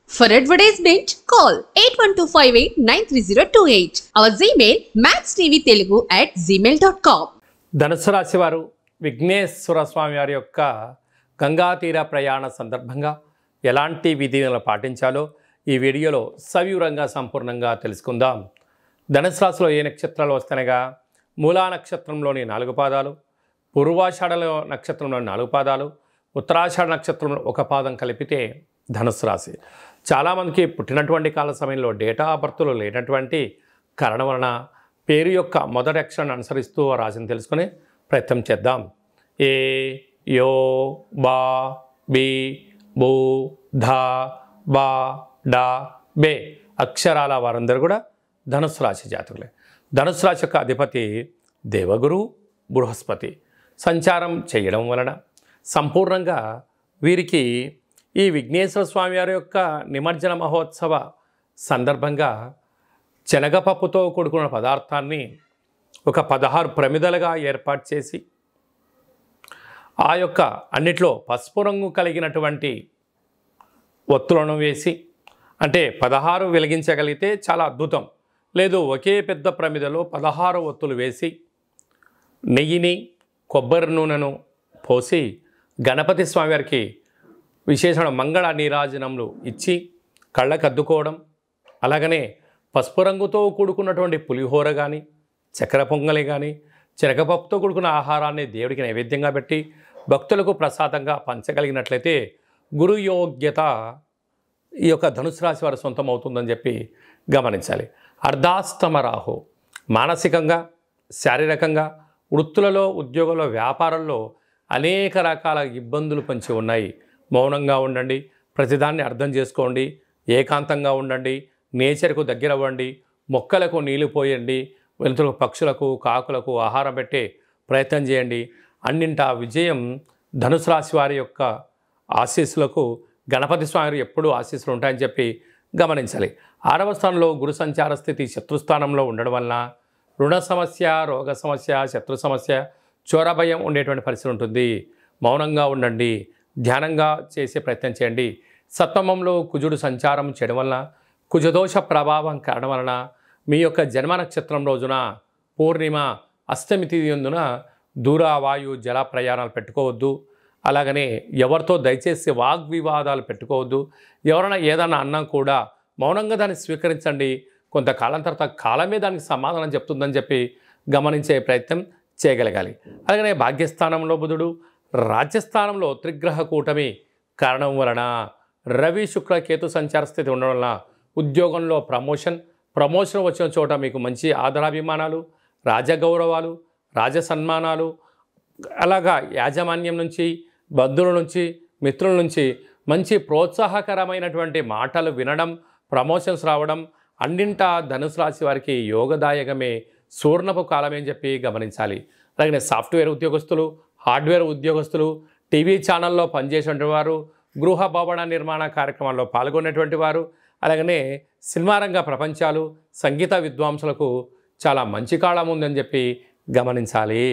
For advertisement, call 8125893028. Our Gmail maxtvtelugu@gmail.com. ధనుసు రాశి వారు విఘ్నేశ్వర స్వామి వారి యొక్క గంగా తీర ప్రయాణ సందర్భంగా ఎలాంటి విధులను పాటించాలో ఈ వీడియోలో సవివరంగా సంపూర్ణంగా తెలుసుకుందాం. ధనుసు రాశిలో ఏ నక్షత్రాలు వస్తాయనగా మూలా నక్షత్రంలోని 4 పాదాలు, పూర్వాషాఢ నక్షత్రంలోని 4 పాదాలు, ఉత్తరాషాఢ నక్షత్రంలో 1 పాదం కలిపితే ధనుసు రాశి. చాలామందికి పుట్టినటువంటి కాల సమయంలో డేటా ఆఫ్ బర్త్లో లేనటువంటి కారణం వలన పేరు యొక్క మొదటి అక్షరాన్ని అనుసరిస్తూ ఆ రాశిని తెలుసుకునే ప్రయత్నం చేద్దాం. ఏ, యో, బా, బి, బూ, ధా, బా, డా, బే అక్షరాల వారందరూ కూడా ధనుసు రాశి జాతకులే. ధనుసు రాశి యొక్క అధిపతి దేవగురు బృహస్పతి సంచారం చేయడం వలన సంపూర్ణంగా వీరికి ఈ విఘ్నేశ్వర స్వామి వారి యొక్క నిమజ్జన మహోత్సవ సందర్భంగా శనగపప్పుతో కూడుకున్న పదార్థాన్ని ఒక 16 ప్రమిదలుగా ఏర్పాటు చేసి ఆ యొక్క అన్నిట్లో పసుపు రంగు కలిగినటువంటి ఒత్తులను వేసి, అంటే 16 వెలిగించగలిగితే చాలా అద్భుతం, లేదు ఒకే పెద్ద ప్రమిదలో 16 ఒత్తులు వేసి నెయ్యిని కొబ్బరి నూనెను పోసి గణపతి స్వామివారికి విశేషమైన మంగళ నీరాజనములు ఇచ్చి కళ్ళకు అద్దుకోవడం, అలాగనే పసుపు రంగుతో కూడుకున్నటువంటి పులిహోర కానీ, చక్కెర పొంగలి కానీ, శనగపప్పుతో కూడుకున్న ఆహారాన్ని దేవుడికి నైవేద్యంగా పెట్టి భక్తులకు ప్రసాదంగా పంచగలిగినట్లయితే గురు యోగ్యత ఈ యొక్క ధనుసు రాశి వారి సొంతం అవుతుందని చెప్పి గమనించాలి. అర్ధాస్తమ రాహు మానసికంగా, శారీరకంగా, వృత్తులలో, ఉద్యోగంలో, వ్యాపారంలో అనేక రకాల ఇబ్బందులు పొంచి ఉన్నాయి. మౌనంగా ఉండండి, ప్రతిదాన్ని అర్థం చేసుకోండి, ఏకాంతంగా ఉండండి, నేచర్కు దగ్గర అవ్వండి, మొక్కలకు నీళ్లు పోయండి, వెలుతురు పక్షులకు, కాకులకు ఆహారం పెట్టే ప్రయత్నం చేయండి. అన్నింటా విజయం ధనుసు రాశి వారి యొక్క ఆశీస్సులకు గణపతి స్వామి ఎప్పుడూ ఆశీస్సులు ఉంటాయని చెప్పి గమనించాలి. 6వ స్థానంలో గురు సంచార స్థితి శత్రుస్థానంలో ఉండడం వలన రుణ సమస్య, రోగ సమస్య, శత్రు సమస్య, చోర భయం ఉండేటువంటి పరిస్థితి ఉంటుంది. మౌనంగా ఉండండి, ధ్యానంగా చేసే ప్రయత్నం చేయండి. సప్తమంలో కుజుడు సంచారం చేయడం వలన కుజదోష ప్రభావం కారణం వలన మీ యొక్క జన్మ నక్షత్రం రోజున పూర్ణిమ, అష్టమి తిథి యందున దూర, వాయు, జల ప్రయాణాలు పెట్టుకోవద్దు. అలాగనే ఎవరితో దయచేసి వాగ్వివాదాలు పెట్టుకోవద్దు. ఎవరైనా ఏదన్నా అన్నా కూడా మౌనంగా దాన్ని స్వీకరించండి. కొంతకాలం తర్వాత కాలమే దానికి సమాధానం చెప్తుందని చెప్పి గమనించే ప్రయత్నం చేయగలగాలి. అలాగనే భాగ్యస్థానంలో బుధుడు, రాజ్యస్థానంలో త్రిగ్రహ కూటమి కారణం వలన రవి, శుక్ర, కేతు సంచార స్థితి ఉండడం వలన ఉద్యోగంలో ప్రమోషన్ వచ్చిన చోట మీకు మంచి ఆదరాభిమానాలు, రాజగౌరవాలు, రాజసన్మానాలు, అలాగా యాజమాన్యం నుంచి, బంధువుల నుంచి, మిత్రుల నుంచి మంచి ప్రోత్సాహకరమైనటువంటి మాటలు వినడం, ప్రమోషన్స్ రావడం అన్నింటా ధనుసు రాశి వారికి యోగదాయకమే, సూర్ణపు కాలమే అని చెప్పి గమనించాలి. అలాగే సాఫ్ట్వేర్ ఉద్యోగస్తులు, హార్డ్వేర్ ఉద్యోగస్తులు, టీవీ ఛానల్లో పనిచేసేటువంటి వారు, గృహ భవన నిర్మాణ కార్యక్రమాల్లో పాల్గొనేటువంటి వారు, అలాగనే సినిమా రంగ ప్రపంచాలు, సంగీత విద్వాంసులకు చాలా మంచి కాలం ఉందని చెప్పి గమనించాలి.